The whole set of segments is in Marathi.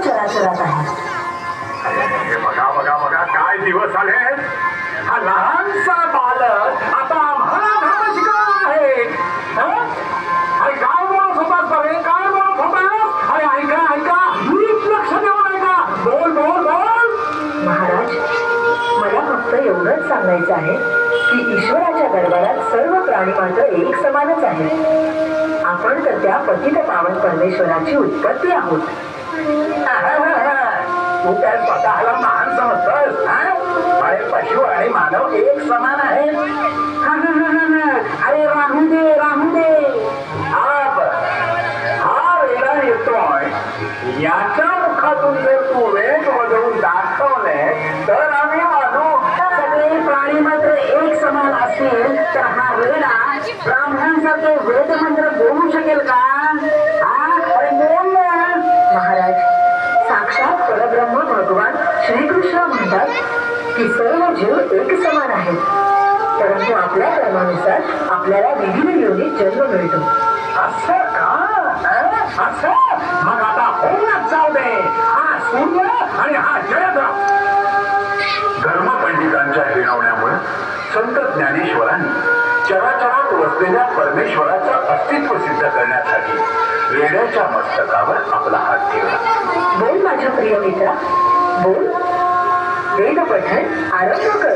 चराचरात आहे. बघा बघा बघा काय दिवस आले. हा लहानसा बालक आता आम्हाला धर्म शिकवणार आहे. अरे काय बोलत होतास बरे, काय बोलत होतास? अरे ऐका ऐका, नीट लक्ष देऊन ऐका. बोल बोल बोल. महाराज, मला फक्त एवढंच सांगायचं आहे की ईश्वराच्या दरबारात सर्व प्राणी मात्र एक समानच आहेत. आपण तर त्या पतित पावन परमेश्वराची उत्पत्ती आहोत. तू काय स्वतःला महान समजतोस? अरे पशु आणि मानव एक समान आहेत. अरे राहू दे राहू दे. हा वेळा येतोय, याच्या मुखातून जर तू वेग वगळून दाखवले तर आम्ही मानू. सगळे प्राणी मात्र एक समान असतील तर हा वेडा ब्राह्मणांसारखे वेदमंत्र बोलू शकेल का? अरे बोल ना. महाराज, साक्षात परब्रह्म भगवान श्रीकृष्ण म्हणतात की सर्व जीव एक समान आहेत, परंतु आपल्या कर्मानुसार आपल्याला विविध योनीत जन्म मिळतो. असं का? असं मग आता होऊनच जाऊ दे. हा सूर्य आणि हा जयद्रथ. धर्मपंडितांच्या हिणवण्यामुळे संत ज्ञानेश्वरांनी चराचरात वसलेल्या परमेश्वराचं अस्तित्व सिद्ध करण्यासाठी रेड्याच्या मस्तकावर आपला हात ठेवला. बोल माझ्या प्रिय मित्रा, बोल. वेद पठण आरंभ कर.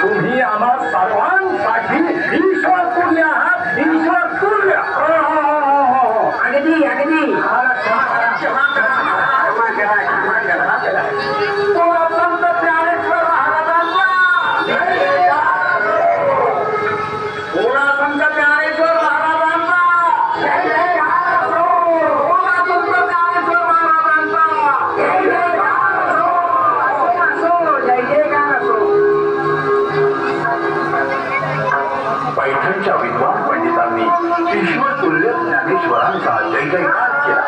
तुम्ही आम्हा सर्वांसाठी ईश्वर तुल्य आहात. ईश्वर तुल्य. अगदी अगदी. संत ज्ञानेश्वर महाराजांचा. संत ज्ञानेश्वर महाराजांचा. पैठणच्या विद्वान पंडितांनी ईश्वर तुल्य ज्ञानेश्वरांचा जय जयकार केला.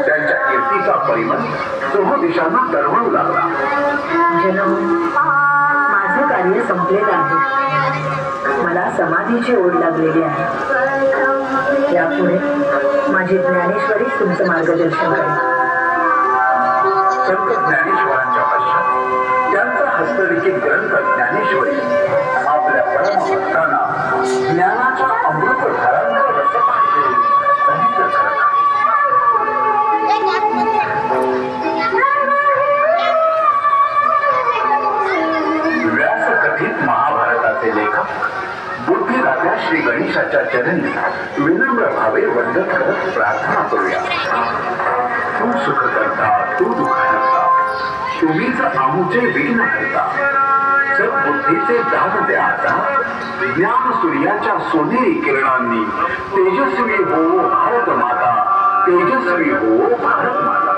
त्यांच्या कीर्तीचा परिमल सर्व दिशांना दरवळू लागला. जनम, माझं कार्य संपलेलं आहे. मला समाधीची ओढ लागलेली आहे. यापुढे माझी ज्ञानेश्वरीच तुमचं मार्गदर्शन करेल. संत ज्ञानेश्वरांच्या पश्चात त्यांचा हस्तलिखित ग्रंथ ज्ञानेश्वरी आपल्या परमभक्तांना ज्ञानाच्या अमृतधारांचं रसपान करून पवित्र करत आहे. व्यासकथित महाभारताचे लेखक बुद्धिराजा श्री गणेशाच्या चरणी विनम्र भावे वंदन करत प्रार्थना करूया. तू सुख करता, तू दुःख करता, तुम्हीच आमुचे विघ्न करता. सद्बुद्धीचे दान द्या आता. ज्ञान सूर्याच्या सोनेरी किरणांनी तेजस्वी हो भारत माता. तेजस्वी हो भारत माता.